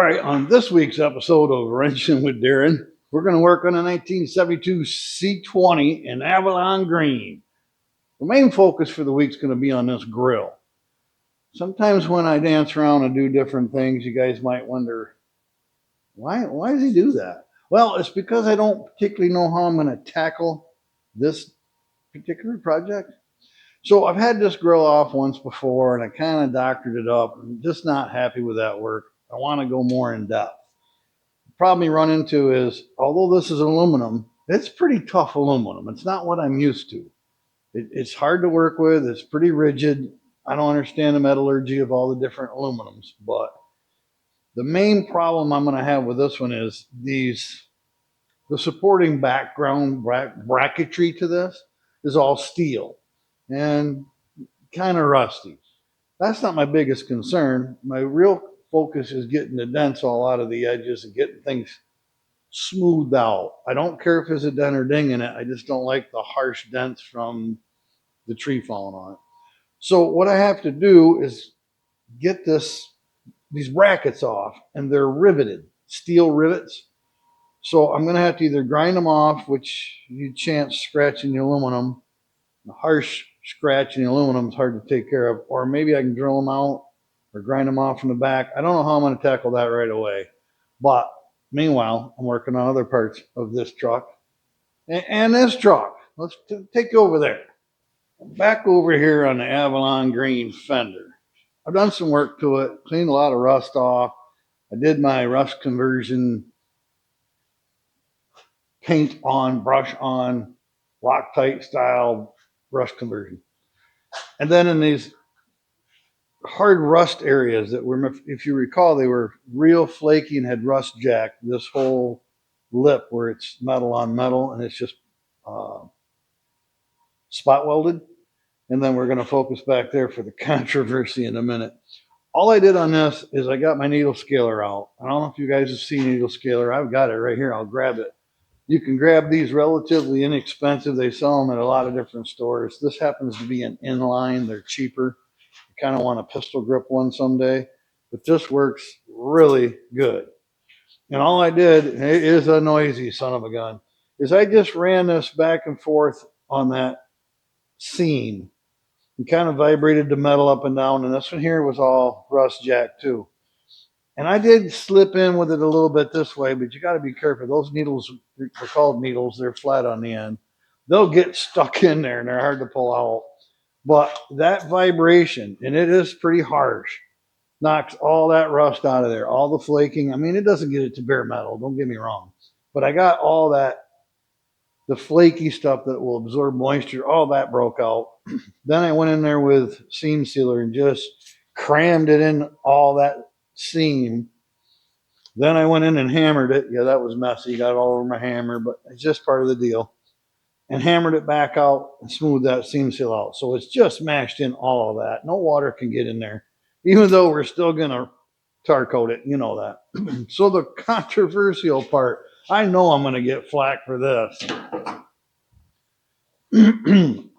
right, on this week's episode of Wrenching with Darren, we're going to work on a 1972 C20 in Avalon Green. The main focus for the week is going to be on this grill. Sometimes when I dance around and do different things, you guys might wonder, why does he do that? Well, it's because I don't particularly know how I'm going to tackle this particular project. So I've had this grill off once before and I kind of doctored it up. I'm just not happy with that work. I want to go more in depth. The problem you run into is, although this is aluminum, it's pretty tough aluminum. It's not what I'm used to. It's hard to work with. It's pretty rigid. I don't understand the metallurgy of all the different aluminums, but the main problem I'm going to have with this one is the supporting background bracketry to this is all steel and kind of rusty. That's not my biggest concern. My real focus is getting the dents all out of the edges and getting things smoothed out. I don't care if there's a dent or ding in it. I just don't like the harsh dents from the tree falling on it. So what I have to do is get these brackets off, and they're riveted, steel rivets. So I'm going to have to either grind them off, which you chance scratching the aluminum. The harsh scratch in the aluminum is hard to take care of, or maybe I can drill them out or grind them off from the back. I don't know how I'm going to tackle that right away, but meanwhile, I'm working on other parts of this truck and this truck. Let's take you over there. Back over here on the Avalon Green Fender. I've done some work to it, cleaned a lot of rust off. I did my rust conversion, paint on, brush on, Loctite style rust conversion. And then in these hard rust areas that were, if you recall, they were real flaky and had rust jacked this whole lip where it's metal on metal and it's just spot welded. And then we're going to focus back there for the controversy in a minute. All I did on this is I got my needle scaler out. I don't know if you guys have seen needle scaler. I've got it right here. I'll grab it. You can grab these relatively inexpensive. They sell them at a lot of different stores. This happens to be an inline. They're cheaper. You kind of want a pistol grip one someday, but this works really good. And all I did, it is a noisy son of a gun, is I just ran this back and forth on that seam and kind of vibrated the metal up and down. And this one here was all rust jack too. And I did slip in with it a little bit this way, but you got to be careful. Those needles, they're called needles. They're flat on the end. They'll get stuck in there and they're hard to pull out. But that vibration, and it is pretty harsh, knocks all that rust out of there, all the flaking. I mean, it doesn't get it to bare metal, don't get me wrong. But I got all that, the flaky stuff that will absorb moisture, all that broke out. Then I went in there with seam sealer and just crammed it in all that seam. Then I went in and hammered it. Yeah, that was messy. Got it all over my hammer, but it's just part of the deal. And hammered it back out and smoothed that seam seal out. So it's just mashed in all of that. No water can get in there, even though we're still going to tar coat it. You know that. So the controversial part, I know I'm going to get flack for this.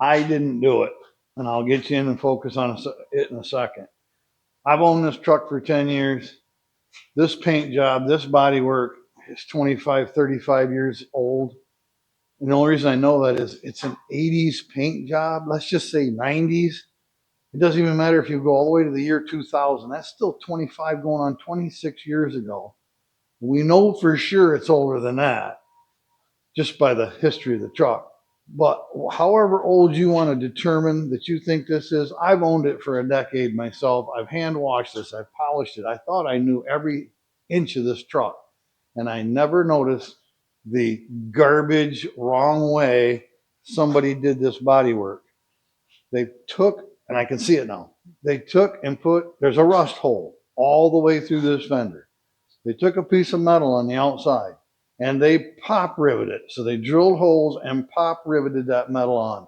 I didn't do it. And I'll get you in and focus on it in a second. I've owned this truck for 10 years. This paint job, this body work is 25, 35 years old. And the only reason I know that is it's an 80s paint job. Let's just say 90s. It doesn't even matter if you go all the way to the year 2000. That's still 25 going on 26 years ago. We know for sure it's older than that just by the history of the truck. But however old you want to determine that you think this is, I've owned it for a decade myself. I've hand washed this. I've polished it. I thought I knew every inch of this truck. And I never noticed the garbage wrong way somebody did this body work. They took, and I can see it now, they took and put, there's a rust hole all the way through this fender. They took a piece of metal on the outside and they pop riveted it. So they drilled holes and pop riveted that metal on.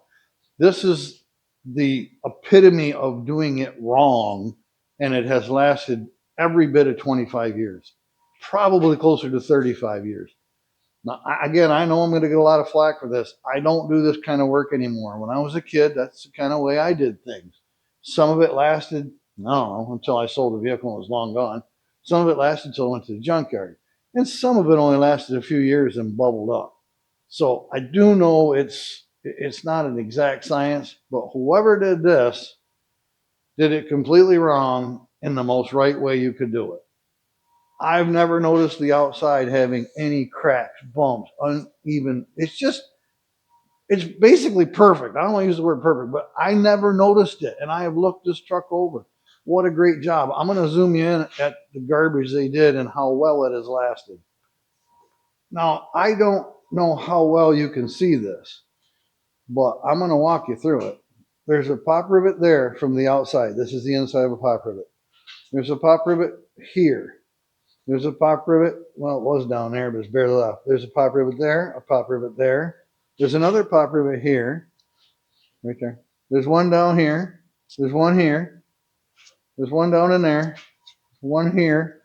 This is the epitome of doing it wrong, and it has lasted every bit of 25 years, probably closer to 35 years. Now, again, I know I'm going to get a lot of flack for this. I don't do this kind of work anymore. When I was a kid, that's the kind of way I did things. Some of it lasted, I don't know, until I sold the vehicle and it was long gone. Some of it lasted till I went to the junkyard. And some of it only lasted a few years and bubbled up. So I do know it's not an exact science, but whoever did this did it completely wrong in the most right way you could do it. I've never noticed the outside having any cracks, bumps, uneven. It's basically perfect. I don't want to use the word perfect, but I never noticed it. And I have looked this truck over. What a great job. I'm going to zoom you in at the garbage they did and how well it has lasted. Now, I don't know how well you can see this, but I'm going to walk you through it. There's a pop rivet there from the outside. This is the inside of a pop rivet. There's a pop rivet here. There's a pop rivet. Well, it was down there, but it's barely left. There's a pop rivet there, a pop rivet there. There's another pop rivet here, right there. There's one down here. There's one here. There's one down in there. One here.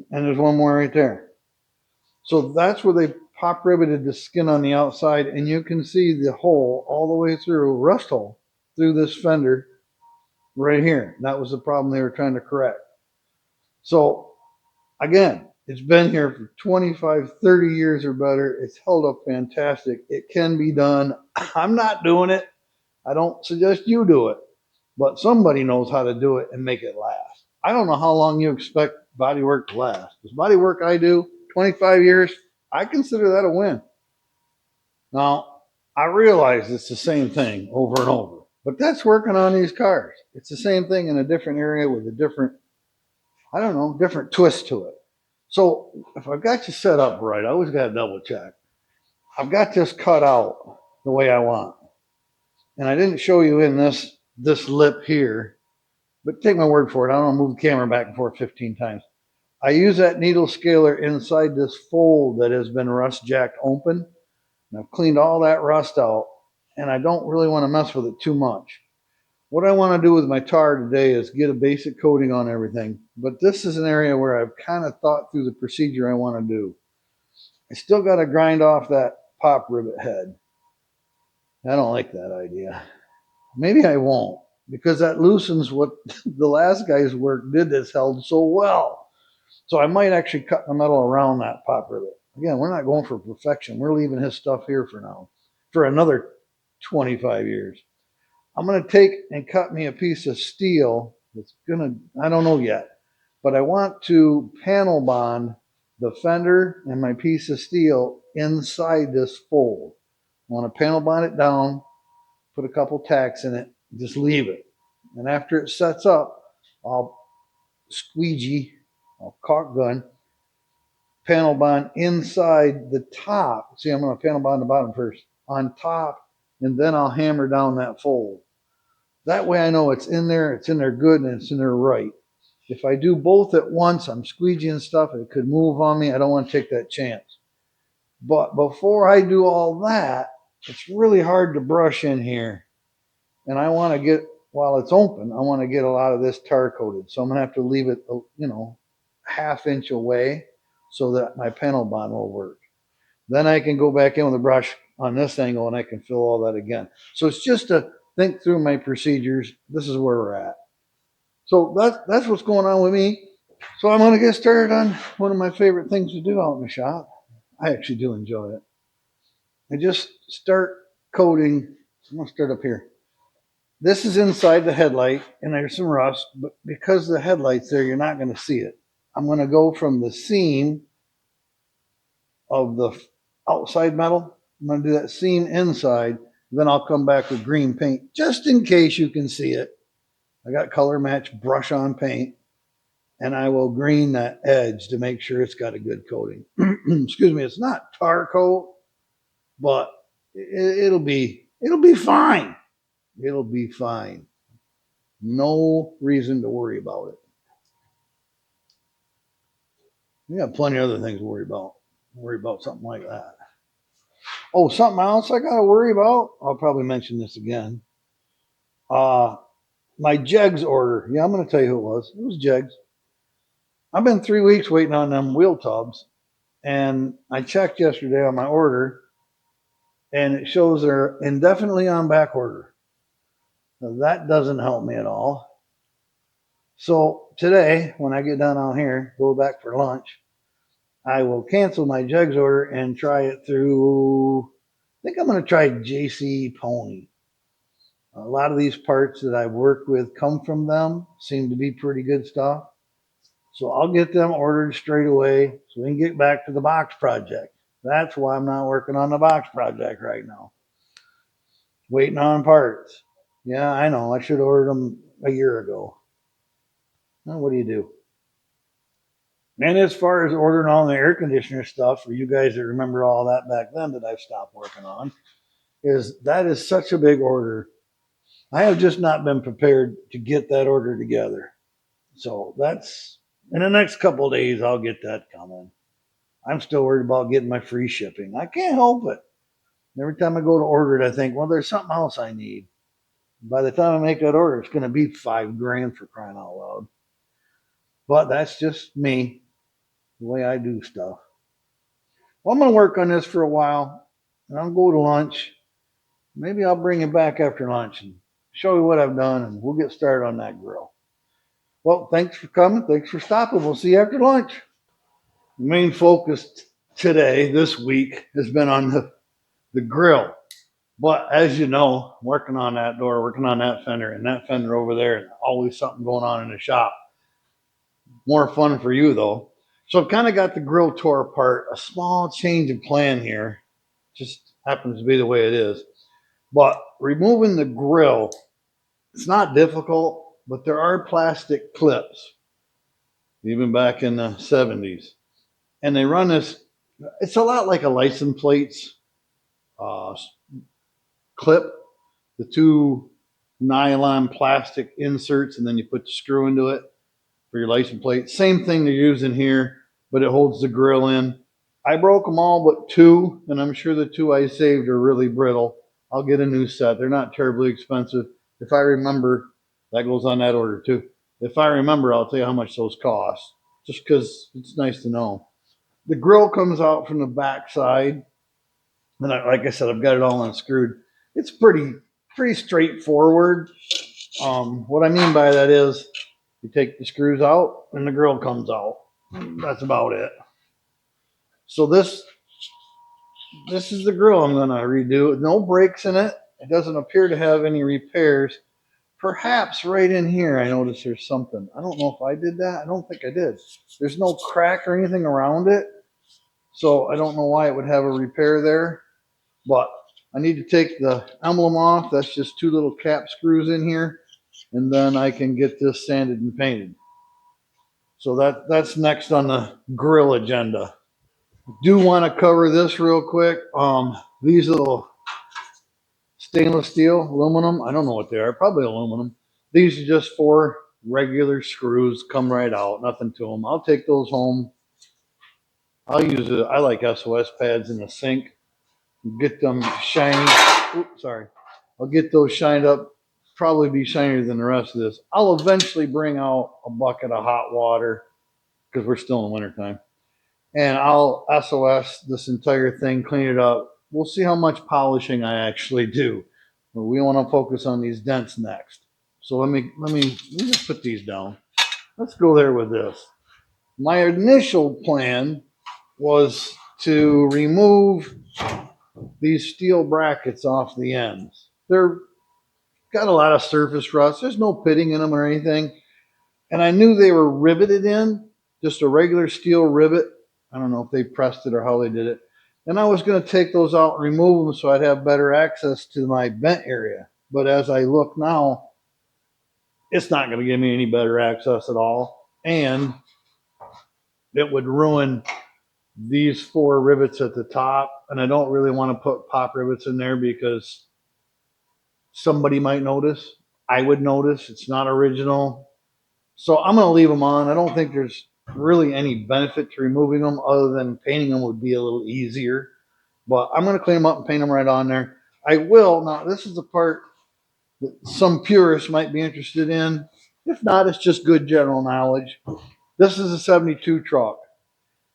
And there's one more right there. So that's where they pop riveted the skin on the outside, and you can see the hole all the way through, rust hole, through this fender right here. That was the problem they were trying to correct. So again, it's been here for 25, 30 years or better. It's held up fantastic. It can be done. I'm not doing it. I don't suggest you do it, but somebody knows how to do it and make it last. I don't know how long you expect bodywork to last. This bodywork I do, 25 years, I consider that a win. Now, I realize it's the same thing over and over, but that's working on these cars. It's the same thing in a different area with a different, I don't know, different twist to it. So if I've got you set up right, I always got to double check. I've got this cut out the way I want. And I didn't show you in this lip here, but take my word for it. I don't move the camera back and forth 15 times. I use that needle scaler inside this fold that has been rust jacked open. And I've cleaned all that rust out, and I don't really want to mess with it too much. What I want to do with my tar today is get a basic coating on everything, but this is an area where I've kind of thought through the procedure I want to do. I still got to grind off that pop rivet head. I don't like that idea. Maybe I won't, because that loosens what the last guy's work did that's held so well. So I might actually cut the metal around that pop rivet. Again, we're not going for perfection. We're leaving his stuff here for now, for another 25 years. I'm going to take and cut me a piece of steel that's going to, I don't know yet, but I want to panel bond the fender and my piece of steel inside this fold. I want to panel bond it down, put a couple tacks in it, just leave it. And after it sets up, I'll squeegee, I'll caulk gun, panel bond inside the top. See, I'm going to panel bond the bottom first, on top, and then I'll hammer down that fold. That way I know it's in there good, and it's in there right. If I do both at once, I'm squeegeeing stuff, it could move on me. I don't want to take that chance. But before I do all that, it's really hard to brush in here. And I want to get, while it's open, I want to get a lot of this tar coated. So I'm going to have to leave it, ½ inch away so that my panel bond will work. Then I can go back in with a brush on this angle and I can fill all that again. So it's just to think through my procedures. This is where we're at. So that's what's going on with me. So I'm going to get started on one of my favorite things to do out in the shop. I actually do enjoy it. I just start coating. I'm going to start up here. This is inside the headlight, and there's some rust, but because the headlight's there, you're not going to see it. I'm going to go from the seam of the outside metal. I'm going to do that seam inside. Then I'll come back with green paint, just in case you can see it. I got color match brush on paint, and I will green that edge to make sure it's got a good coating. Excuse me, it's not tar coat, but it'll be fine. It'll be fine. No reason to worry about it. We got plenty of other things to worry about. Worry about something like that. Oh, something else I got to worry about? I'll probably mention this again. My jegs order. Yeah, I'm going to tell you who it was. It was jegs. I've been 3 weeks waiting on them wheel tubs, and I checked yesterday on my order, and it shows they're indefinitely on back order. Now, that doesn't help me at all. So today, when I get done out here, go back for lunch, I will cancel my jugs order and try it through. I think I'm going to try JC Pony. A lot of these parts that I've worked with come from them, seem to be pretty good stuff. So I'll get them ordered straight away so we can get back to the box project. That's why I'm not working on the box project right now. Waiting on parts. Yeah, I know. I should have ordered them a year ago. Well, what do you do? And as far as ordering all the air conditioner stuff, for you guys that remember all that back then that I've stopped working on, that is such a big order. I have just not been prepared to get that order together. So that's in the next couple of days, I'll get that coming. I'm still worried about getting my free shipping. I can't help it. Every time I go to order it, I think, well, there's something else I need. By the time I make that order, it's going to be $5,000 for crying out loud. But that's just me, the way I do stuff. Well, I'm going to work on this for a while, and I'll go to lunch. Maybe I'll bring it back after lunch and show you what I've done, and we'll get started on that grill. Well, thanks for coming. Thanks for stopping. We'll see you after lunch. The main focus today, this week, has been on the grill. But as you know, working on that door, working on that fender, and that fender over there, and always something going on in the shop. More fun for you, though. So I've kind of got the grill tore apart. A small change of plan here. Just happens to be the way it is. But removing the grill, it's not difficult, but there are plastic clips, even back in the 70s. And they run this, it's a lot like a license plates uh, clip, the two nylon plastic inserts, and then you put the screw into it for your license plate. Same thing they're using here, but it holds the grill in. I broke them all but two, and I'm sure the two I saved are really brittle. I'll get a new set. They're not terribly expensive. If I remember, that goes on that order too. If I remember, I'll tell you how much those cost, just because it's nice to know. The grill comes out from the back side, and like I said, I've got it all unscrewed. It's pretty straightforward. What I mean by that is you take the screws out and the grill comes out. That's about it. So this is the grill I'm going to redo. No breaks in it. It doesn't appear to have any repairs. Perhaps right in here, I noticed there's something. I don't know if I did that. I don't think I did. There's no crack or anything around it. So I don't know why it would have a repair there. But I need to take the emblem off. That's just two little cap screws in here. And then I can get this sanded and painted. So that's next on the grill agenda. Do want to cover this real quick. These little stainless steel, aluminum, I don't know what they are, probably aluminum. These are just four regular screws, come right out, nothing to them. I'll take those home. I'll use it. I like SOS pads in the sink. Get them shiny. Oops, sorry. I'll get those shined up. Probably be shinier than the rest of this. I'll eventually bring out a bucket of hot water because we're still in the wintertime. And I'll SOS this entire thing, clean it up. We'll see how much polishing I actually do. But we want to focus on these dents next. So let me just put these down. Let's go there with this. My initial plan was to remove these steel brackets off the ends. They're got a lot of surface rust. There's no pitting in them or anything. And I knew they were riveted in, just a regular steel rivet. I don't know if they pressed it or how they did it. And I was going to take those out and remove them so I'd have better access to my vent area. But as I look now, it's not going to give me any better access at all. And it would ruin these four rivets at the top. And I don't really want to put pop rivets in there because somebody might notice. I would notice. It's not original. So I'm going to leave them on. I don't think there's really any benefit to removing them other than painting them would be a little easier. But I'm going to clean them up and paint them right on there. I will. Now, this is the part that some purists might be interested in. If not, it's just good general knowledge. This is a 72 truck.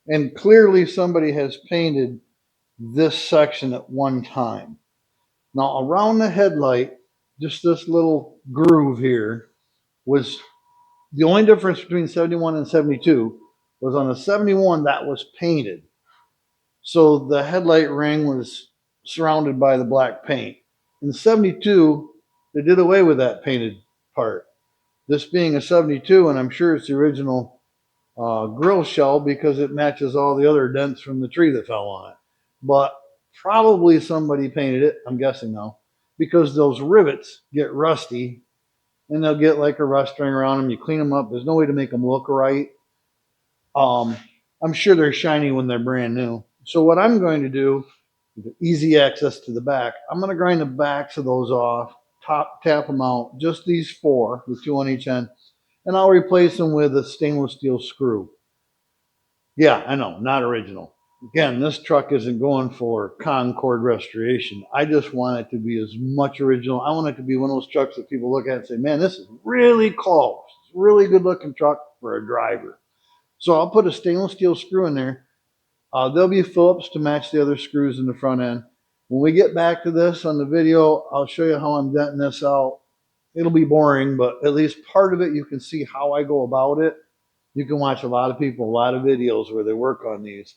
And clearly somebody has painted this section at one time. Now, around the headlight, just this little groove here was The only difference between 71 and 72 was on the 71 that was painted. So the headlight ring was surrounded by the black paint. In 72, they did away with that painted part. This being a 72, and I'm sure it's the original grill shell because it matches all the other dents from the tree that fell on it. But probably somebody painted it, I'm guessing now, because those rivets get rusty and they'll get like a rust ring around them. You clean them up. There's no way to make them look right. Um, I'm sure they're shiny when they're brand new. So what I'm going to do, with easy access to the back, I'm going to grind the backs of those off, tap them out, just these four with two on each end, and I'll replace them with a stainless steel screw. Yeah, I know, not original. Again, this truck isn't going for Concord restoration. I just want it to be as much original. I want it to be one of those trucks that people look at and say, man, this is really close. It's a really good looking truck for a driver. So I'll put a stainless steel screw in there. There'll be Phillips to match the other screws in the front end. When we get back to this on the video, I'll show you how I'm denting this out. It'll be boring, but at least part of it you can see how I go about it. You can watch a lot of people, a lot of videos where they work on these.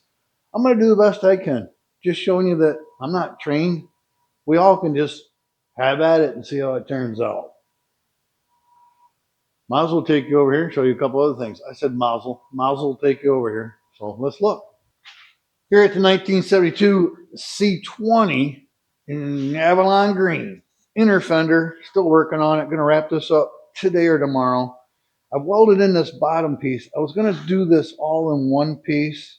I'm going to do the best I can. Just showing you that I'm not trained. We all can just have at it and see how it turns out. Mazel will take you over here and show you a couple other things. I said Mazel. Mazel will take you over here. So let's look. Here at the 1972 C20 in Avalon Green. Inner fender, still working on it. Going to wrap this up today or tomorrow. I've welded in this bottom piece. I was going to do this all in one piece,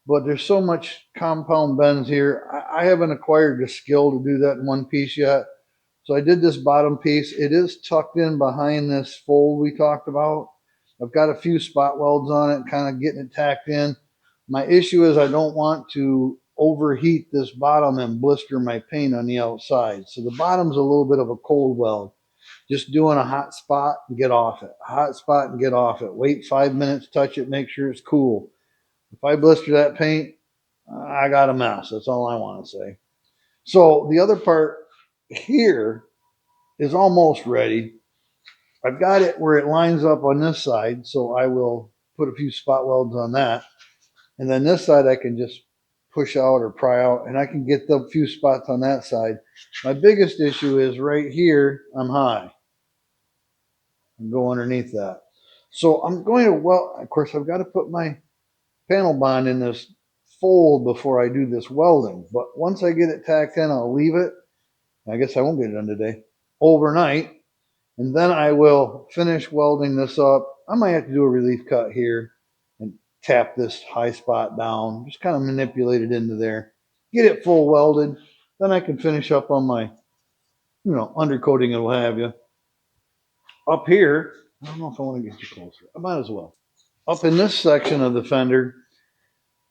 but there's so much compound bends here. I haven't acquired the skill to do that in one piece yet. So I did this bottom piece. It is tucked in behind this fold we talked about. I've got a few spot welds on it, kind of getting it tacked in. My issue is I don't want to overheat this bottom and blister my paint on the outside. So the bottom's a little bit of a cold weld. Just doing a hot spot and get off it. Hot spot and get off it. Wait 5 minutes, touch it, make sure it's cool. If I blister that paint, I got a mess. That's all I want to say. So the other part here is almost ready. I've got it where it lines up on this side, so I will put a few spot welds on that. And then this side I can just push out or pry out, and I can get the few spots on that side. My biggest issue is right here, I'm high. And go underneath that. So I'm going to, well, of course, I've got to put my panel bond in this fold before I do this welding. But once I get it tacked in, I'll leave it. I guess I won't get it done today. Overnight. And then I will finish welding this up. I might have to do a relief cut here and tap this high spot down. Just kind of manipulate it into there. Get it full welded. Then I can finish up on my, undercoating and what have you. Up here, I don't know if I want to get you closer. I might as well. Up in this section of the fender,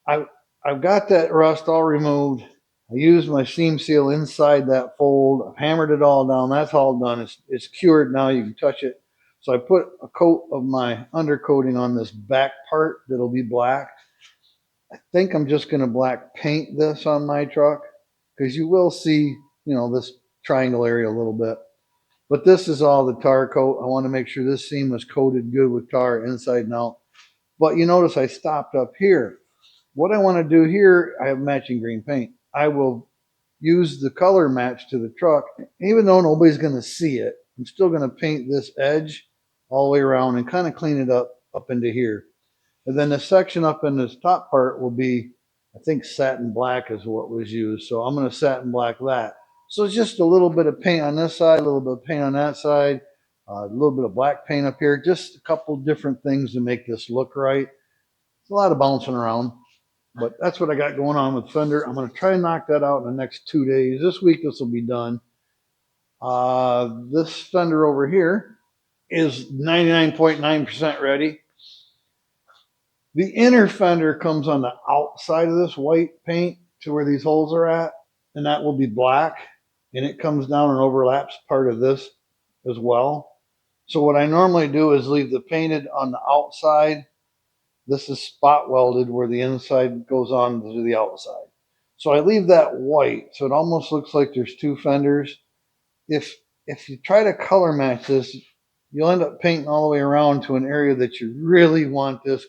I've got that rust all removed. I used my seam seal inside that fold. I've hammered it all down. That's all done. It's cured now. You can touch it. So I put a coat of my undercoating on this back part that'll be black. I think I'm just going to black paint this on my truck because you will see, this triangle area a little bit. But this is all the tar coat. I want to make sure this seam was coated good with tar inside and out. But you notice I stopped up here. What I want to do here, I have matching green paint. I will use the color match to the truck. Even though nobody's going to see it, I'm still going to paint this edge all the way around and kind of clean it up into here. And then the section up in this top part will be, I think satin black is what was used. So I'm going to satin black that. So it's just a little bit of paint on this side, a little bit of paint on that side, a little bit of black paint up here, just a couple different things to make this look right. It's a lot of bouncing around, but that's what I got going on with Fender. I'm going to try and knock that out in the next 2 days. This week, this will be done. This Fender over here is 99.9% ready. The inner fender comes on the outside of this white paint to where these holes are at, and that will be black, and it comes down and overlaps part of this as well. So what I normally do is leave the painted on the outside. This is spot welded where the inside goes on to the outside. So I leave that white, so it almost looks like there's two fenders. If you try to color match this, you'll end up painting all the way around to an area that you really want this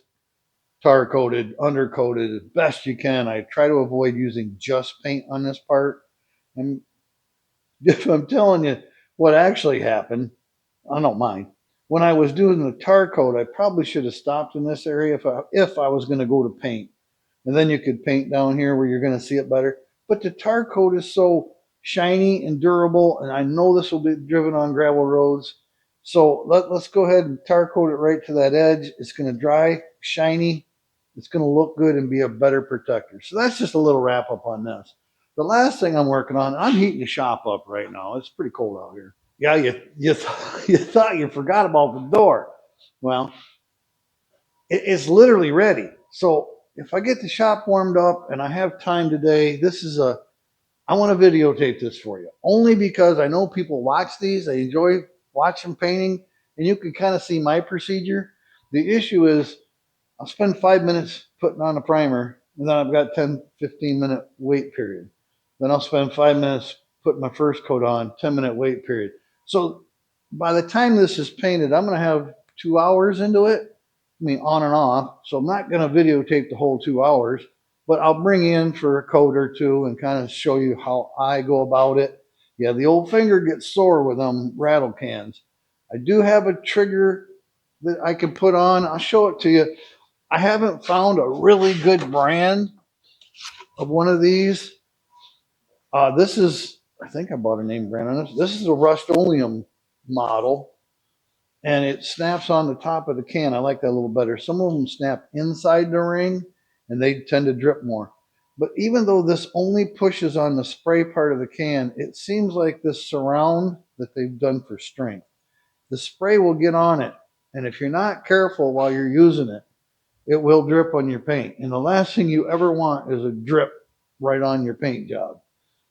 tar coated, undercoated as best you can. I try to avoid using just paint on this part. And if I'm telling you what actually happened, I don't mind. When I was doing the tar coat, I probably should have stopped in this area if I was going to go to paint. And then you could paint down here where you're going to see it better. But the tar coat is so shiny and durable, and I know this will be driven on gravel roads. So let's go ahead and tar coat it right to that edge. It's going to dry, shiny. It's going to look good and be a better protector. So that's just a little wrap up on this. The last thing I'm working on, I'm heating the shop up right now. It's pretty cold out here. Yeah, you thought you forgot about the door. Well, it's literally ready. So if I get the shop warmed up and I have time today, I want to videotape this for you. Only because I know people watch these, they enjoy watching painting, and you can kind of see my procedure. The issue is I'll spend 5 minutes putting on a primer, and then I've got 10-15 minute wait period. Then I'll spend 5 minutes putting my first coat on, 10-minute wait period. So by the time this is painted, I'm going to have 2 hours into it. I mean, on and off. So I'm not going to videotape the whole 2 hours, but I'll bring in for a coat or two and kind of show you how I go about it. Yeah, the old finger gets sore with them rattle cans. I do have a trigger that I can put on. I'll show it to you. I haven't found a really good brand of one of these. This is, I think I bought a name brand on this. This is a Rust-Oleum model, and it snaps on the top of the can. I like that a little better. Some of them snap inside the ring, and they tend to drip more. But even though this only pushes on the spray part of the can, it seems like this surround that they've done for strength. The spray will get on it, and if you're not careful while you're using it, it will drip on your paint. And the last thing you ever want is a drip right on your paint job.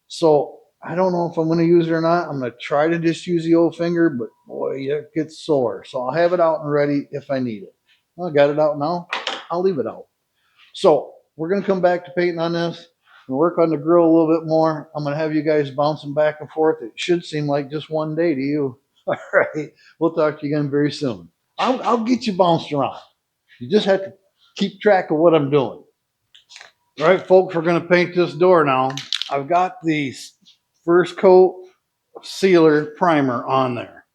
So I don't know if I'm going to use it or not. I'm going to try to just use the old finger, but boy, it gets sore. So I'll have it out and ready if I need it. Well, I got it out now. I'll leave it out. So we're going to come back to painting on this and work on the grill a little bit more. I'm going to have you guys bouncing back and forth. It should seem like just one day to you. All right. We'll talk to you again very soon. I'll get you bounced around. You just have to keep track of what I'm doing. All right, folks, we're going to paint this door now. I've got the first coat sealer primer on there.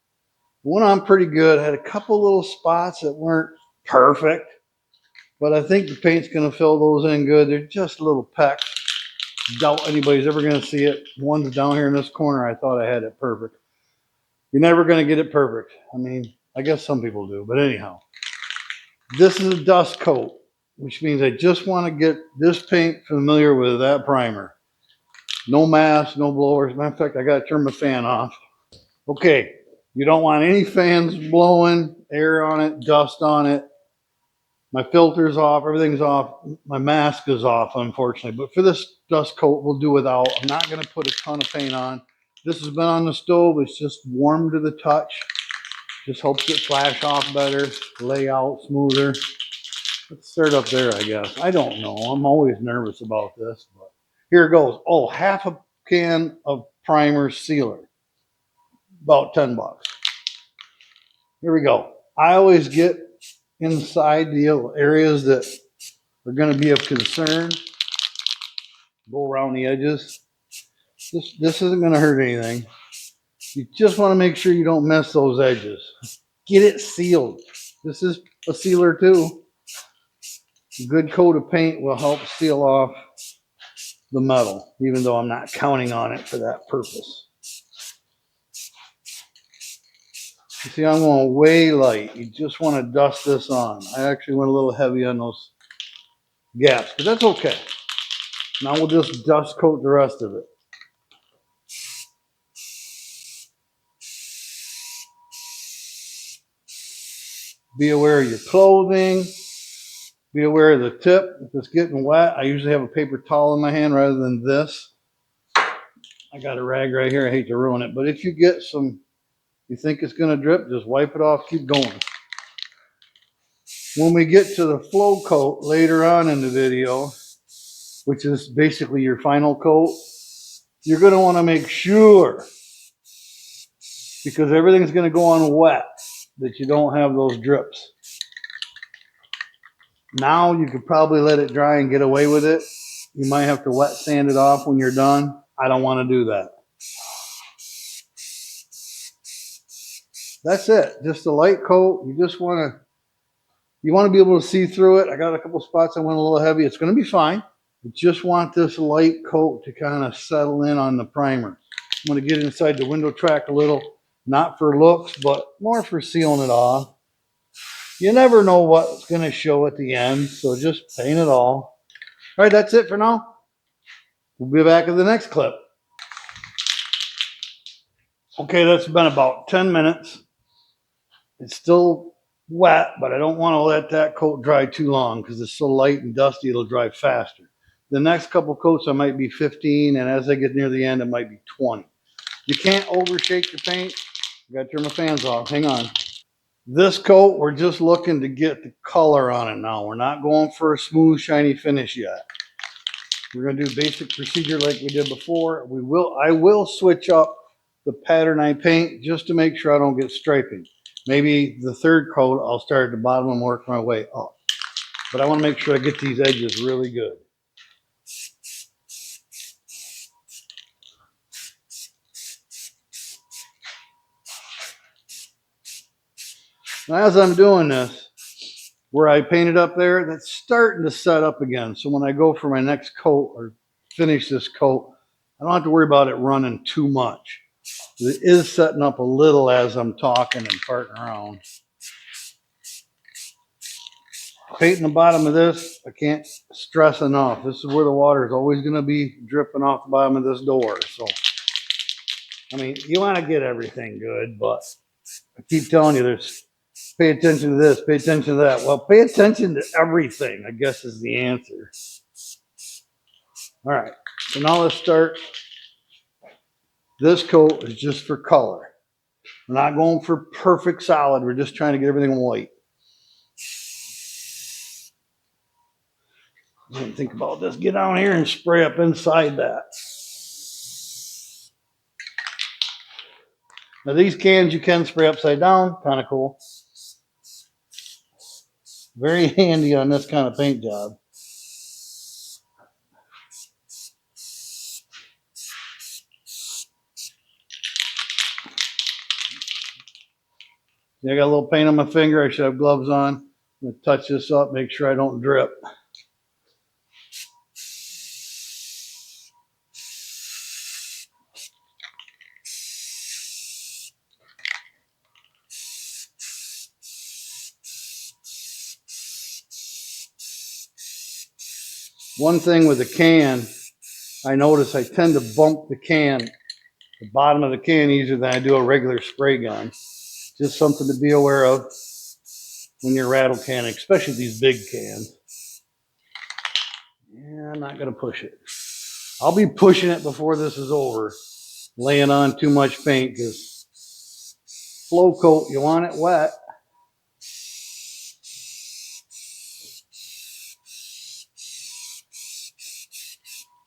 Went on pretty good. Had a couple little spots that weren't perfect, but I think the paint's going to fill those in good. They're just little pecks. Doubt anybody's ever going to see it. One's down here in this corner. I thought I had it perfect. You're never going to get it perfect. I mean, I guess some people do, but anyhow. This is a dust coat, which means I just want to get this paint familiar with that primer. No mask, no blowers. Matter of fact, I got to turn my fan off. Okay, you don't want any fans blowing, air on it, dust on it. My filter's off, everything's off. My mask is off, unfortunately. But for this dust coat, we'll do without. I'm not going to put a ton of paint on. This has been on the stove. It's just warm to the touch. Just helps it flash off better, lay out smoother. Let's start up there, I guess. I don't know. I'm always nervous about this, but here it goes. Oh, half a can of primer sealer. About $10. Here we go. I always get inside the areas that are going to be of concern. Go around the edges. This isn't going to hurt anything. You just want to make sure you don't mess those edges. Get it sealed. This is a sealer too. A good coat of paint will help seal off the metal, even though I'm not counting on it for that purpose. You see, I'm going way light. You just want to dust this on. I actually went a little heavy on those gaps, but that's okay. Now we'll just dust coat the rest of it. Be aware of your clothing. Be aware of the tip. If it's getting wet, I usually have a paper towel in my hand rather than this. I got a rag right here. I hate to ruin it, but if you get some, you think it's going to drip, just wipe it off, keep going. When we get to the flow coat later on in the video, which is basically your final coat, you're going to want to make sure, because everything's going to go on wet. that you don't have those drips. Now you could probably let it dry and get away with it. You might have to wet sand it off when you're done. I don't want to do that. That's it. Just a light coat. You want to be able to see through it. I got a couple spots I went a little heavy. It's going to be fine. You just want this light coat to kind of settle in on the primer. I'm going to get inside the window track a little, not for looks, but more for sealing it off. You never know what's going to show at the end, so just paint it all. All right, that's it for now. We'll be back in the next clip. Okay, that's been about 10 minutes. It's still wet, but I don't want to let that coat dry too long because it's so light and dusty, it'll dry faster. The next couple coats, I might be 15, and as I get near the end, it might be 20. You can't overshake your paint. I got to turn my fans off. Hang on. This coat, we're just looking to get the color on it now. We're not going for a smooth, shiny finish yet. We're going to do basic procedure like we did before. I will switch up the pattern I paint just to make sure I don't get striping. Maybe the third coat, I'll start at the bottom and work my way up. But I want to make sure I get these edges really good. Now, as I'm doing this, where I painted up there, that's starting to set up again. So when I go for my next coat or finish this coat, I don't have to worry about it running too much. It is setting up a little as I'm talking and farting around. Painting the bottom of this, I can't stress enough. This is where the water is always going to be dripping off the bottom of this door. So, I mean, you want to get everything good, but I keep telling you, pay attention to this, pay attention to that. Well, pay attention to everything, I guess, is the answer. All right, so now let's start. This coat is just for color. We're not going for perfect solid. We're just trying to get everything white. I didn't think about this. Get down here and spray up inside that. Now these cans you can spray upside down. Kind of cool. Very handy on this kind of paint job. I got a little paint on my finger. I should have gloves on. I'm going to touch this up, make sure I don't drip. One thing with the can, I notice I tend to bump the bottom of the can easier than I do a regular spray gun. Just something to be aware of when you're rattle canning, especially these big cans. Yeah, I'm not going to push it. I'll be pushing it before this is over, laying on too much paint because flow coat, you want it wet.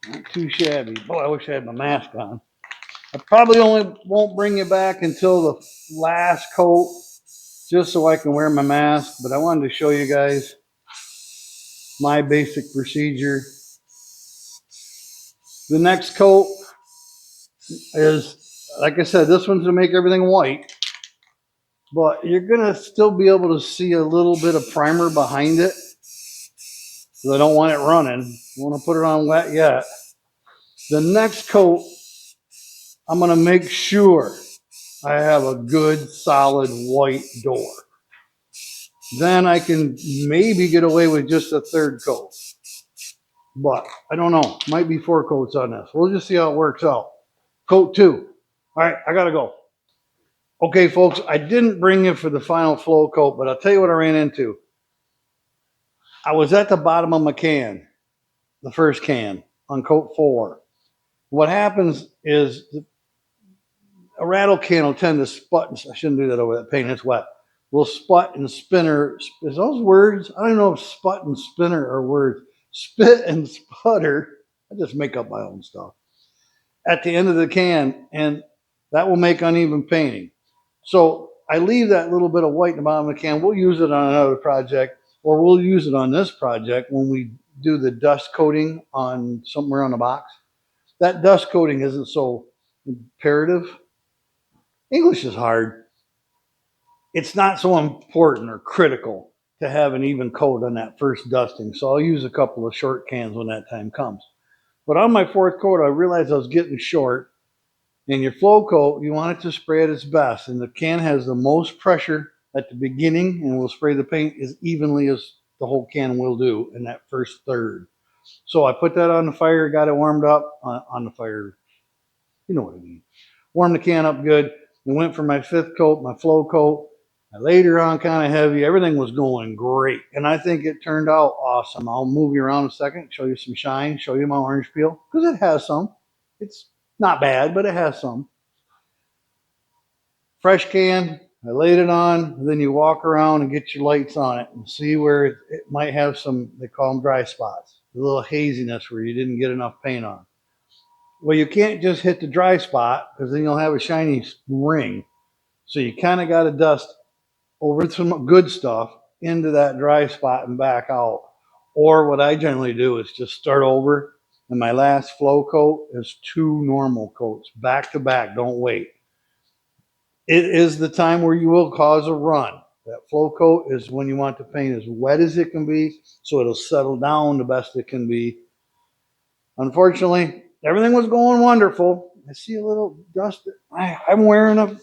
Not too shabby. Boy, I wish I had my mask on. I probably only won't bring you back until the last coat, just so I can wear my mask. But I wanted to show you guys my basic procedure. The next coat is, like I said, this one's to make everything white. But you're going to still be able to see a little bit of primer behind it. So I don't want it running. I want to put it on wet yet. The next coat, I'm going to make sure I have a good solid white door. Then I can maybe get away with just a third coat. But I don't know. Might be 4 coats on this. We'll just see how it works out. Coat 2. All right, I got to go. Okay, folks, I didn't bring you for the final flow coat, but I'll tell you what I ran into. I was at the bottom of my can, the first can, on coat 4. What happens is a rattle can will tend to sput. I shouldn't do that over that paint. It's wet. Will sput and spinner. Is those words? I don't know if sput and spinner are words. Spit and sputter. I just make up my own stuff. At the end of the can, and that will make uneven painting. So I leave that little bit of white in the bottom of the can. We'll use it on another project, or we'll use it on this project when we do the dust coating on somewhere on the box. That dust coating isn't so imperative. English is hard. It's not so important or critical to have an even coat on that first dusting. So I'll use a couple of short cans when that time comes. But on my fourth coat, I realized I was getting short. And your flow coat, you want it to spray at its best. And the can has the most pressure at the beginning and will spray the paint as evenly as the whole can will do in that first third. So I put that on the fire, got it warmed up on the fire. You know what I mean. Warmed the can up good and went for my fifth coat, my flow coat. I laid her on kind of heavy. Everything was going great. And I think it turned out awesome. I'll move you around a second, show you some shine, show you my orange peel, because it has some. It's not bad, but it has some. Fresh can, I laid it on, then you walk around and get your lights on it and see where it might have some, they call them dry spots, a little haziness where you didn't get enough paint on. Well, you can't just hit the dry spot because then you'll have a shiny ring. So you kind of got to dust over some good stuff into that dry spot and back out. Or what I generally do is just start over, and my last flow coat is 2 normal coats back to back. Don't wait. It is the time where you will cause a run. That flow coat is when you want the paint as wet as it can be, so it'll settle down the best it can be. Unfortunately, everything was going wonderful. I see a little dust. I'm wearing a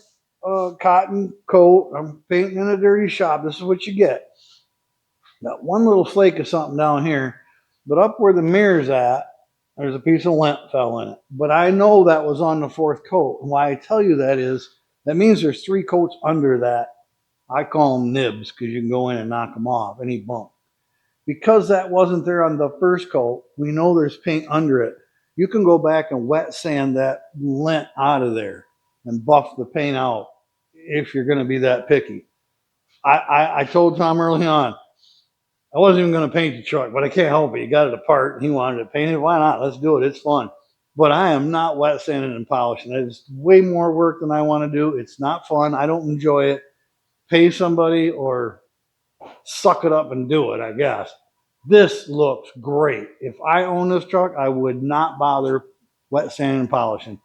cotton coat. I'm painting in a dirty shop. This is what you get. Got one little flake of something down here, but up where the mirror's at, there's a piece of lint fell in it. But I know that was on the fourth coat. And why I tell you that is, that means there's 3 coats under that. I call them nibs because you can go in and knock them off, any bump. Because that wasn't there on the first coat, we know there's paint under it. You can go back and wet sand that lint out of there and buff the paint out if you're going to be that picky. I told Tom early on, I wasn't even going to paint the truck, but I can't help it. He got it apart and he wanted it painted. Why not? Let's do it. It's fun. But I am not wet sanding and polishing. It's way more work than I want to do. It's not fun. I don't enjoy it. Pay somebody or suck it up and do it, I guess. This looks great. If I own this truck, I would not bother wet sanding and polishing.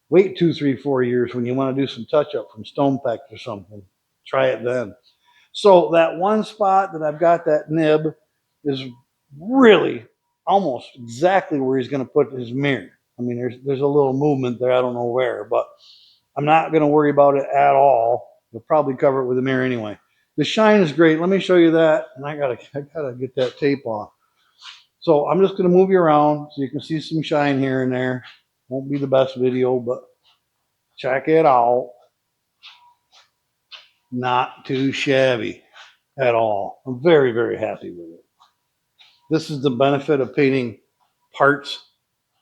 Wait 2, 3, 4 years when you want to do some touch up from stone pecs or something. Try it then. So that one spot that I've got that nib is really almost exactly where he's going to put his mirror. I mean, there's a little movement there. I don't know where, but I'm not going to worry about it at all. We'll probably cover it with a mirror anyway. The shine is great. Let me show you that. And I gotta get that tape off. So I'm just going to move you around so you can see some shine here and there. Won't be the best video, but check it out. Not too shabby at all. I'm very, very happy with it. This is the benefit of painting parts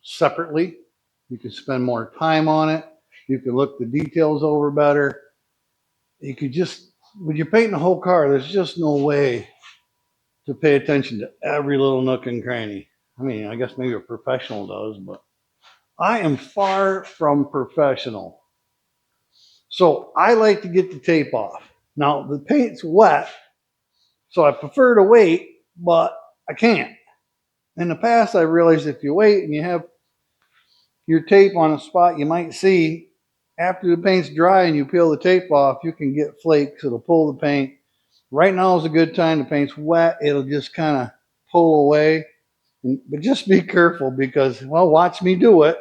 separately. You can spend more time on it. You can look the details over better. You could just, when you're painting the whole car, there's just no way to pay attention to every little nook and cranny. I mean, I guess maybe a professional does, but I am far from professional. So I like to get the tape off. Now, the paint's wet, so I prefer to wait, but I can't. In the past, I realized if you wait and you have your tape on a spot you might see, after the paint's dry and you peel the tape off, you can get flakes. It'll pull the paint. Right now is a good time. The paint's wet. It'll just kind of pull away. But just be careful because, well, watch me do it.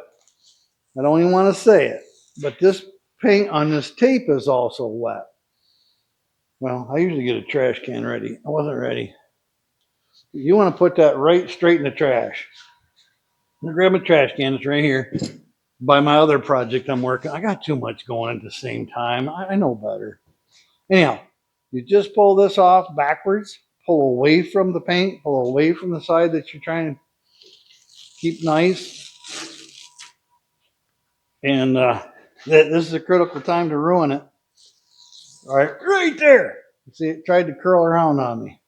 I don't even want to say it. But this paint on this tape is also wet. Well, I usually get a trash can ready. I wasn't ready. You want to put that right straight in the trash. I'm going to grab my trash can. It's right here. By my other project I'm working. I got too much going at the same time. I know better. Anyhow, you just pull this off backwards. Pull away from the paint. Pull away from the side that you're trying to keep nice. And this is a critical time to ruin it. All right there. See, it tried to curl around on me.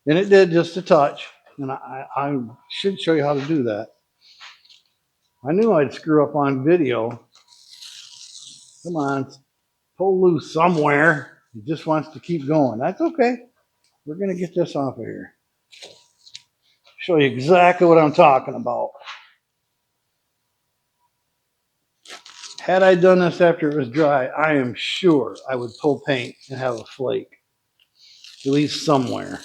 And it did just a touch. And I should show you how to do that. I knew I'd screw up on video. Come on. pull loose somewhere. It just wants to keep going. That's okay. We're going to get this off of here. Show you exactly what I'm talking about. Had I done this after it was dry, I am sure I would pull paint and have a flake, at least somewhere.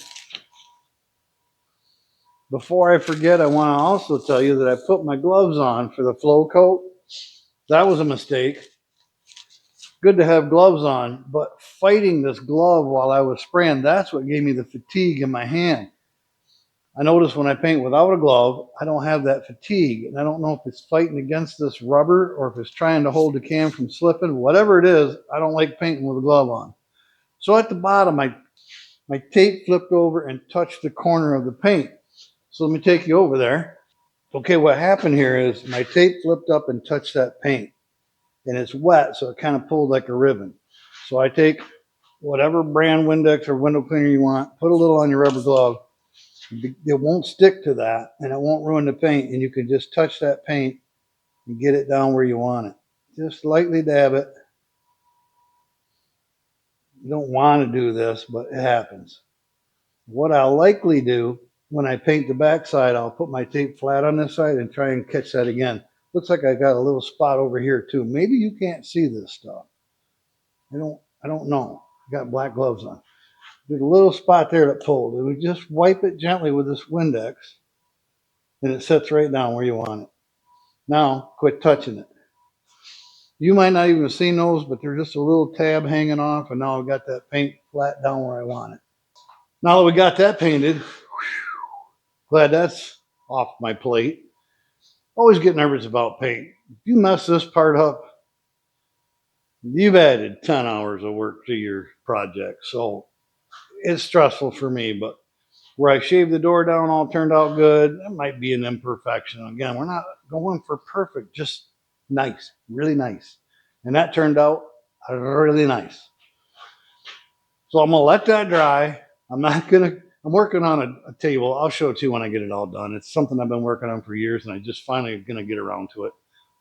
Before I forget, I want to also tell you that I put my gloves on for the flow coat. That was a mistake. Good to have gloves on, but fighting this glove while I was spraying, that's what gave me the fatigue in my hand. I notice when I paint without a glove, I don't have that fatigue. And I don't know if it's fighting against this rubber or if it's trying to hold the can from slipping. Whatever it is, I don't like painting with a glove on. So at the bottom, my tape flipped over and touched the corner of the paint. So let me take you over there. Okay, what happened here is my tape flipped up and touched that paint. And it's wet, so it kind of pulled like a ribbon. So I take whatever brand Windex or window cleaner you want, put a little on your rubber glove. It won't stick to that, and it won't ruin the paint, and you can just touch that paint and get it down where you want it. Just lightly dab it. You don't want to do this, but it happens. What I'll likely do when I paint the back side, I'll put my tape flat on this side and try and catch that again. Looks like I got a little spot over here too. Maybe you can't see this stuff. I don't know. I got black gloves on. There's a little spot there that pulled. And we just wipe it gently with this Windex, and it sits right down where you want it. Now, quit touching it. You might not even have seen those, but there's just a little tab hanging off, and now I've got that paint flat down where I want it. Now that we got that painted, glad that's off my plate. Always get nervous about paint. If you mess this part up, you've added 10 hours of work to your project. So it's stressful for me, but where I shaved the door down all turned out good. That might be an imperfection. Again, we're not going for perfect, just nice, really nice. And that turned out really nice. So I'm gonna let that dry. I'm working on a table. I'll show it to you when I get it all done. It's something I've been working on for years, and I just finally gonna get around to it.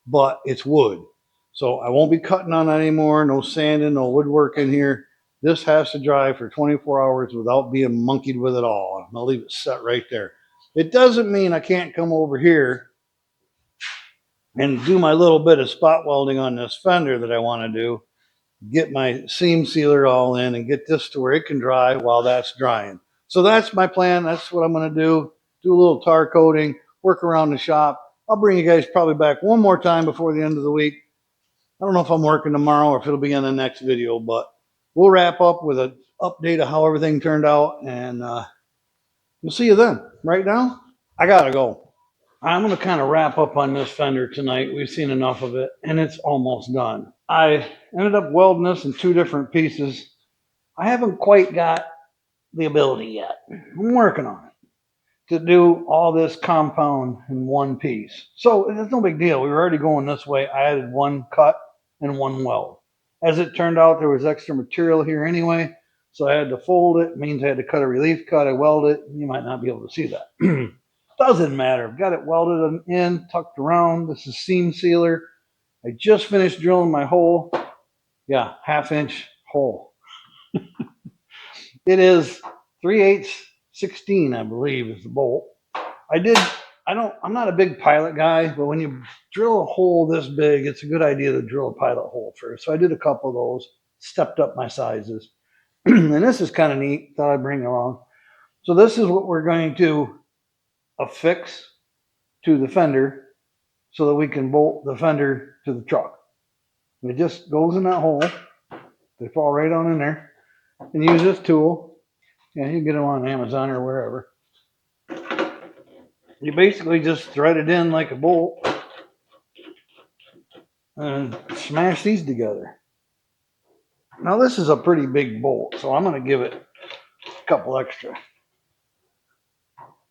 But it's wood. So I won't be cutting on that anymore. No sanding, no woodwork in here. This has to dry for 24 hours without being monkeyed with at all. I'm gonna leave it set right there. It doesn't mean I can't come over here and do my little bit of spot welding on this fender that I want to do. Get my seam sealer all in and get this to where it can dry while that's drying. So that's my plan. That's what I'm going to do. Do a little tar coating, work around the shop. I'll bring you guys probably back one more time before the end of the week. I don't know if I'm working tomorrow or if it'll be in the next video, but we'll wrap up with an update of how everything turned out, and we'll see you then. Right now, I got to go. I'm going to kind of wrap up on this fender tonight. We've seen enough of it, and it's almost done. I ended up welding this in 2 different pieces. I haven't quite got the ability yet. I'm working on it to do all this compound in one piece. So it's no big deal. We were already going this way. I added 1 cut and 1 weld. As it turned out, there was extra material here anyway, so I had to fold it. It means I had to cut a relief cut. I welded it. You might not be able to see that. Doesn't matter. I've got it welded in, tucked around. This is seam sealer. I just finished drilling my hole. Yeah, 1/2-inch hole. It is 3/8 16, I believe, is the bolt. I'm not a big pilot guy, but when you drill a hole this big, it's a good idea to drill a pilot hole first. So I did a couple of those, stepped up my sizes. And this is kind of neat, thought I'd bring along. So this is what we're going to affix to the fender so that we can bolt the fender to the truck. And it just goes in that hole. They fall right on in there. And use this tool. Yeah, you can get them on Amazon or wherever. You basically just thread it in like a bolt and smash these together. Now this is a pretty big bolt, so I'm going to give it a couple extra.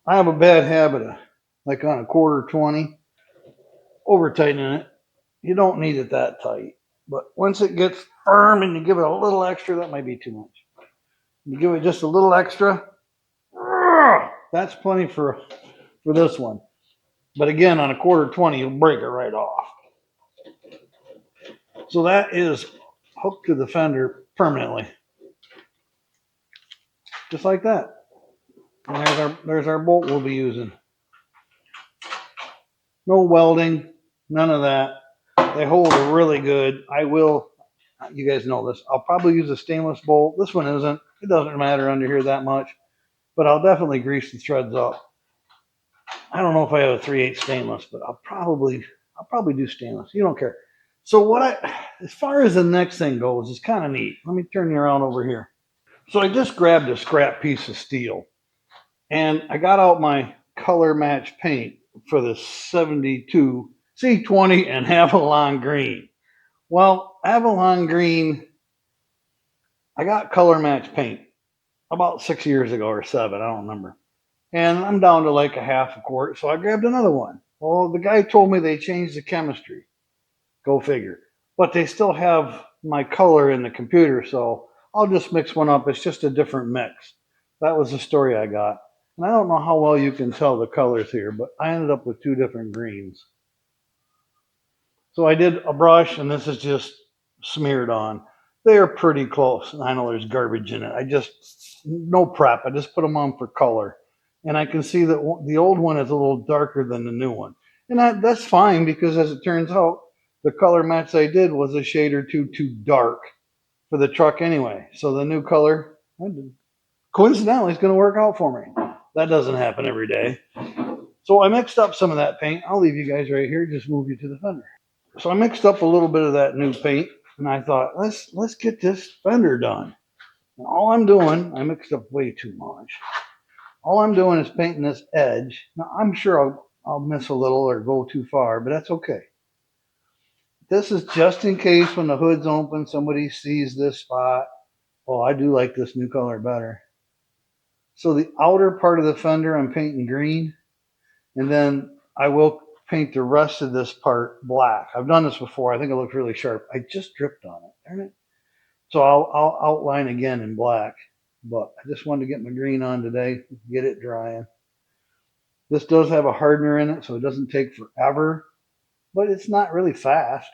I have a bad habit of, like on a 1/4 over tightening it. You don't need it that tight, but once it gets firm and you give it a little extra, that might be too much. You give it just a little extra, that's plenty for this one. But again, on a 1/4 you'll break it right off. So that is hooked to the fender permanently. Just like that. And there's our bolt we'll be using. No welding, none of that. They hold really good. You guys know this. I'll probably use a stainless bolt. This one isn't. It doesn't matter under here that much, but I'll definitely grease the threads up. I don't know if I have a 3/8 stainless, but I'll probably do stainless. You don't care. So as far as the next thing goes, it's kind of neat. Let me turn you around over here. So I just grabbed a scrap piece of steel and I got out my color match paint for the 72 C20 and Avalon Green. Well, Avalon Green, I got color match paint about 6 years ago or 7, I don't remember. And I'm down to like a half a quart, so I grabbed another one. Well, the guy told me they changed the chemistry. Go figure. But they still have my color in the computer, so I'll just mix one up. It's just a different mix. That was the story I got. And I don't know how well you can tell the colors here, but I ended up with 2 different greens. So I did a brush, and this is just smeared on. They're pretty close. I know there's garbage in it. No prep. I just put them on for color. And I can see that the old one is a little darker than the new one. And that's fine because as it turns out, the color match I did was a shade or two too dark for the truck anyway. So the new color, coincidentally, is going to work out for me. That doesn't happen every day. So I mixed up some of that paint. I'll leave you guys right here. Just move you to the fender. So I mixed up a little bit of that new paint, and I thought, let's get this fender done. And all I'm doing, I mixed up way too much. All I'm doing is painting this edge. Now I'm sure I'll miss a little or go too far, but that's okay. This is just in case when the hood's open, somebody sees this spot. Oh, I do like this new color better. So the outer part of the fender, I'm painting green, and then I will paint the rest of this part black. I've done this before. I think it looks really sharp. I just dripped on it. Darn it. So I'll outline again in black, but I just wanted to get my green on today, get it drying. This does have a hardener in it, so it doesn't take forever, but it's not really fast.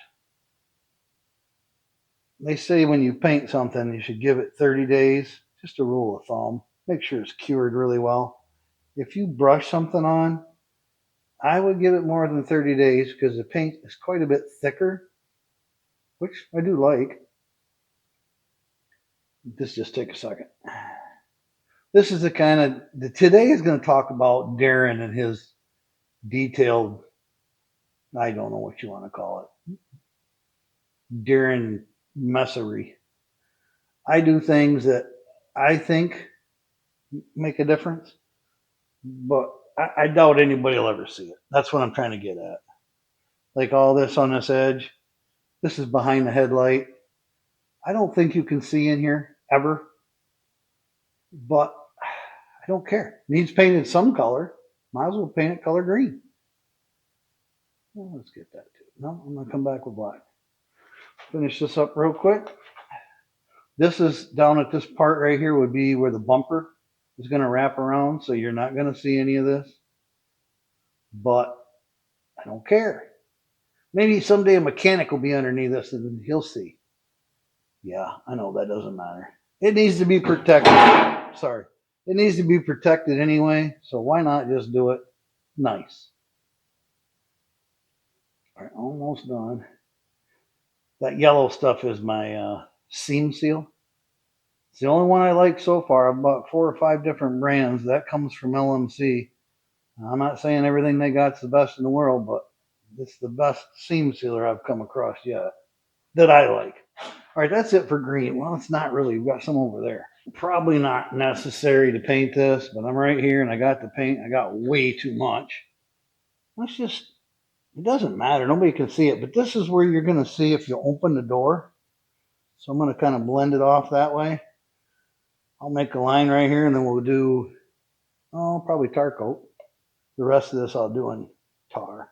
They say when you paint something, you should give it 30 days, just a rule of thumb. Make sure it's cured really well. If you brush something on, I would give it more than 30 days because the paint is quite a bit thicker, which I do like. This just take a second. This is today is going to talk about Darren and his detailed, I don't know what you want to call it, Darren messery. I do things that I think make a difference, but I doubt anybody will ever see it. That's what I'm trying to get at. Like all this on this edge, this is behind the headlight. I don't think you can see in here ever, but I don't care. It needs painted some color. Might as well paint it color green. Well, let's get that too. No, I'm going to come back with black. Finish this up real quick. This is down at this part right here would be where the bumper is going to wrap around, so you're not going to see any of this. But I don't care. Maybe someday a mechanic will be underneath this and he'll see. Yeah, I know that doesn't matter. It needs to be protected. Sorry. It needs to be protected anyway, so why not just do it nice? All right, almost done. That yellow stuff is my seam seal. It's the only one I like so far. I've bought 4 or 5 different brands. That comes from LMC. I'm not saying everything they got's the best in the world, but it's the best seam sealer I've come across yet that I like. All right, that's it for green. Well, it's not really. We've got some over there. Probably not necessary to paint this, but I'm right here and I got the paint. I got way too much. It doesn't matter. Nobody can see it, but this is where you're going to see if you open the door. So I'm going to kind of blend it off that way. I'll make a line right here and then we'll do, probably tar coat. The rest of this I'll do in tar.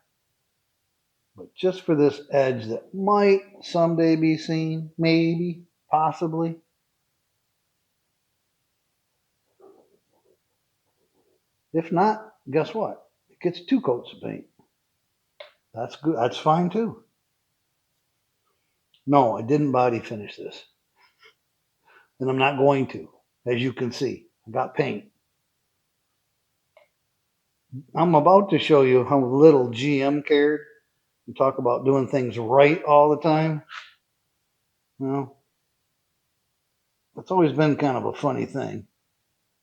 But just for this edge that might someday be seen, maybe, possibly. If not, guess what? It gets 2 coats of paint. That's good. That's fine too. No, I didn't body finish this. And I'm not going to, as you can see. I got paint. I'm about to show you how little GM cared. You talk about doing things right all the time. Well, it's always been kind of a funny thing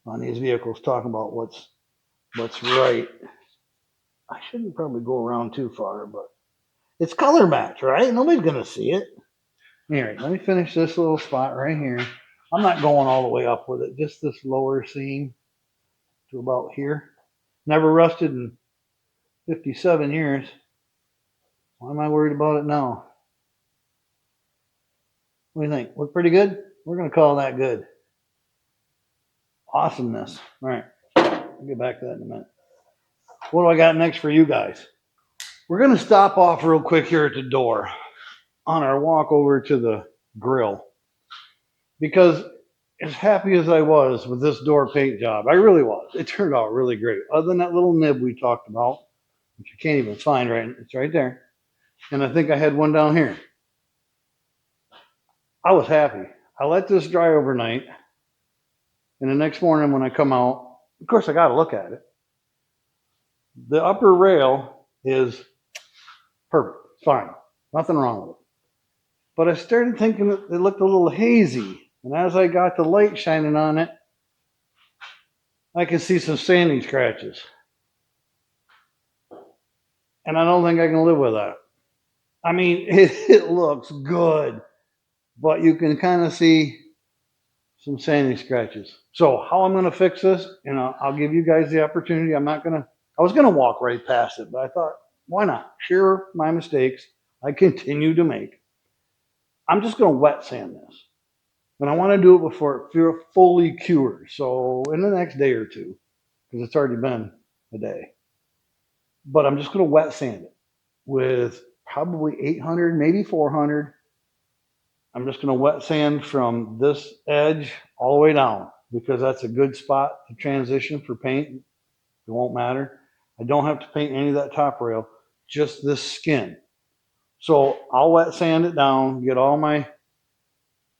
on these vehicles, talking about what's right. I shouldn't probably go around too far, but it's color match, right? Nobody's gonna see it. Here, let me finish this little spot right here. I'm not going all the way up with it, just this lower seam to about here. Never rusted in 57 years. Why am I worried about it now? What do you think? Look pretty good? We're gonna call that good. Awesomeness. All right, I'll get back to that in a minute. What do I got next for you guys? We're gonna stop off real quick here at the door on our walk over to the grill, because as happy as I was with this door paint job, I really was. It turned out really great. Other than that little nib we talked about, which you can't even find right, it's right there. And I think I had one down here. I was happy. I let this dry overnight. And the next morning when I come out, of course I got to look at it. The upper rail is perfect. It's fine. Nothing wrong with it. But I started thinking that it looked a little hazy. And as I got the light shining on it, I could see some sanding scratches. And I don't think I can live with that. I mean, it looks good, but you can kind of see some sanding scratches. So how I'm going to fix this, and I'll give you guys the opportunity. I was going to walk right past it, but I thought, why not? Share my mistakes I continue to make. I'm just going to wet sand this. And I want to do it before it fully cures. So in the next day or two, because it's already been a day. But I'm just going to wet sand it with probably 800, maybe 400. I'm just going to wet sand from this edge all the way down, because that's a good spot to transition for paint. It won't matter. I don't have to paint any of that top rail, just this skin. So I'll wet sand it down, get all my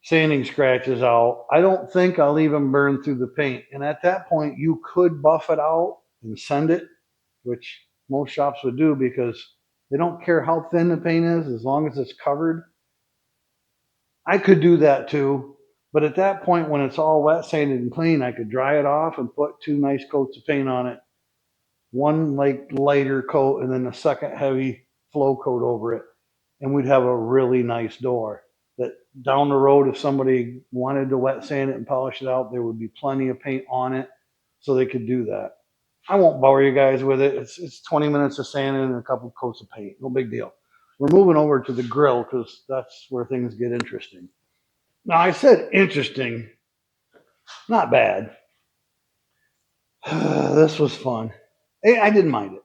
sanding scratches out. I don't think I'll even burn through the paint. And at that point, you could buff it out and send it, which most shops would do, because they don't care how thin the paint is as long as it's covered. I could do that too. But at that point, when it's all wet, sanded, and clean, I could dry it off and put 2 nice coats of paint on it. One like lighter coat and then a second heavy flow coat over it. And we'd have a really nice door that down the road, if somebody wanted to wet sand it and polish it out, there would be plenty of paint on it so they could do that. I won't bore you guys with it. It's 20 minutes of sanding and a couple of coats of paint. No big deal. We're moving over to the grill because that's where things get interesting. Now, I said interesting, not bad. This was fun. I didn't mind it.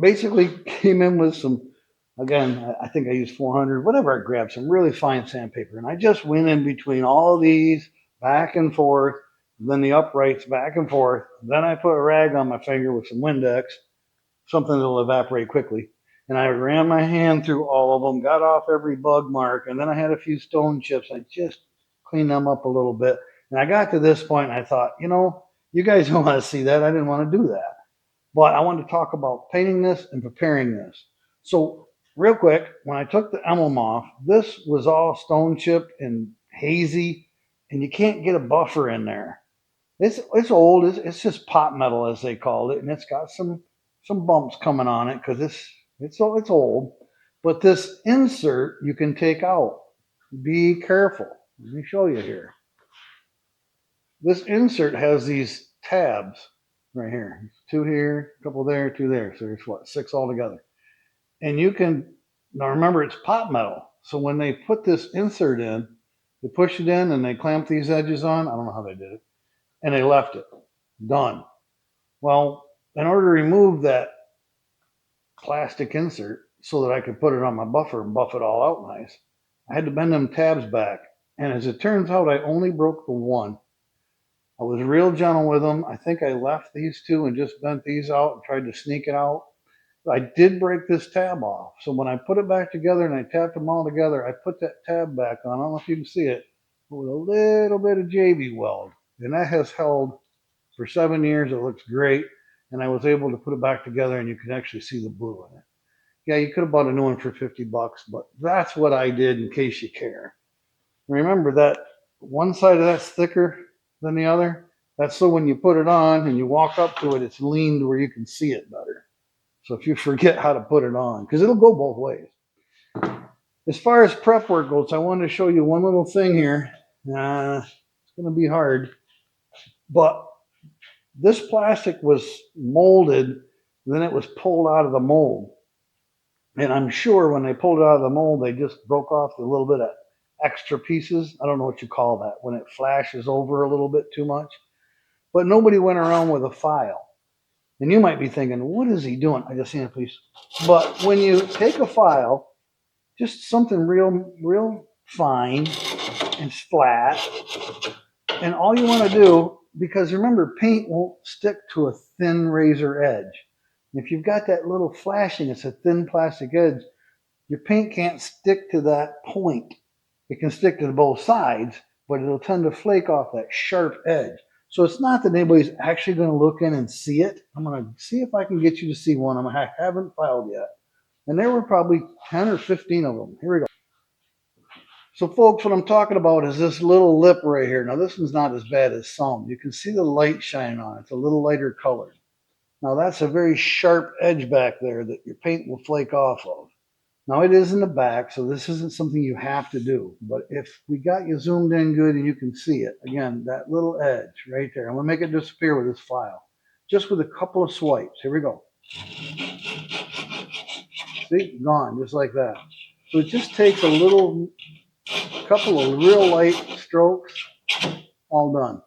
Basically came in with some, again, I think I used 400, whatever. I grabbed some really fine sandpaper, and I just went in between all of these back and forth, then the uprights back and forth. Then I put a rag on my finger with some Windex, something that'll evaporate quickly. And I ran my hand through all of them, got off every bug mark, and then I had a few stone chips. I just cleaned them up a little bit. And I got to this point, and I thought, you guys don't want to see that. I didn't want to do that. But I wanted to talk about painting this and preparing this. So real quick, when I took the emblem off, this was all stone chipped and hazy, and you can't get a buffer in there. It's old. It's just pot metal, as they called it, and it's got some bumps coming on it because it's old. But this insert you can take out. Be careful. Let me show you here. This insert has these tabs right here. 2 here, a couple there, 2 there. So there's 6 altogether. And you can, now remember, it's pot metal. So when they put this insert in, they push it in and they clamp these edges on. I don't know how they did it. And they left it. Done. Well, in order to remove that plastic insert so that I could put it on my buffer and buff it all out nice, I had to bend them tabs back. And as it turns out, I only broke the one. I was real gentle with them. I think I left these 2 and just bent these out and tried to sneak it out. I did break this tab off. So when I put it back together and I tapped them all together, I put that tab back on. I don't know if you can see it, with a little bit of JB weld. And that has held for 7 years. It looks great. And I was able to put it back together and you can actually see the blue in it. Yeah, you could have bought a new one for $50, but that's what I did in case you care. Remember that one side of that's thicker than the other. That's so when you put it on and you walk up to it, it's leaned where you can see it better. So if you forget how to put it on, because it'll go both ways. As far as prep work goes, I wanted to show you one little thing here. It's going to be hard, but this plastic was molded, then it was pulled out of the mold. And I'm sure when they pulled it out of the mold, they just broke off a little bit of extra pieces. I don't know what you call that, when it flashes over a little bit too much. But nobody went around with a file. And you might be thinking, what is he doing? I just seen a piece. But when you take a file, just something real fine and flat, and all you want to do, because remember, paint won't stick to a thin razor edge. If you've got that little flashing, it's a thin plastic edge, your paint can't stick to that point. It can stick to both sides, but it'll tend to flake off that sharp edge. So it's not that anybody's actually going to look in and see it. I'm going to see if I can get you to see one. I haven't filed yet. And there were probably 10 or 15 of them. Here we go. So folks, what I'm talking about is this little lip right here. Now this one's not as bad as some. You can see the light shining on it. It's a little lighter colored. Now that's a very sharp edge back there that your paint will flake off of. Now it is in the back, so this isn't something you have to do. But if we got you zoomed in good and you can see it, again, that little edge right there. I'm going to make it disappear with this file. Just with a couple of swipes. Here we go. See? Gone, just like that. So it just takes a couple of real light strokes, all done.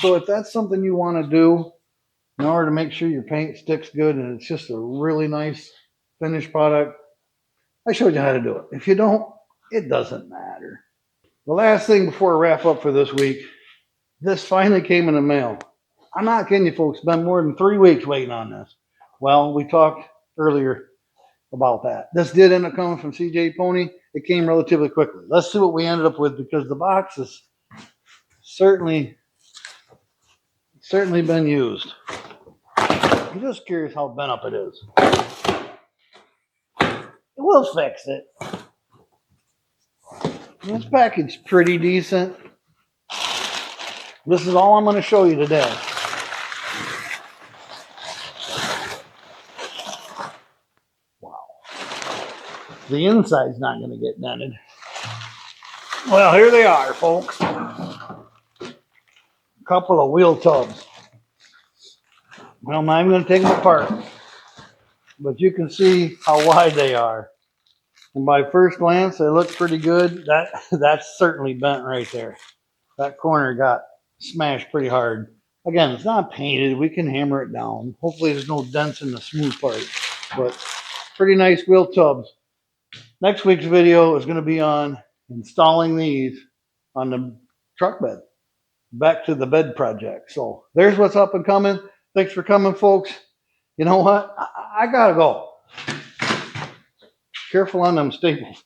So if that's something you want to do in order to make sure your paint sticks good and it's just a really nice finished product, I showed you how to do it. If you don't, it doesn't matter. The last thing before I wrap up for this week, this finally came in the mail. I'm not kidding you folks, it's been more than 3 weeks waiting on this. Well, we talked earlier about that. This did end up coming from c20. It came relatively quickly. Let's see what we ended up with, because the box has certainly been used. I'm just curious how bent up it is. We'll fix it. This package is pretty decent. This is all I'm going to show you today. Wow. The inside's not going to get dented. Well, here they are, folks. A couple of wheel tubs. Well, I'm not even going to take them apart. But you can see how wide they are. And by first glance, they look pretty good. That's certainly bent right there. That corner got smashed pretty hard. Again, it's not painted. We can hammer it down. Hopefully there's no dents in the smooth part. But pretty nice wheel tubs. Next week's video is going to be on installing these on the truck bed. Back to the bed project. So there's what's up and coming. Thanks for coming, folks. You know what? I got to go. Careful on them staples.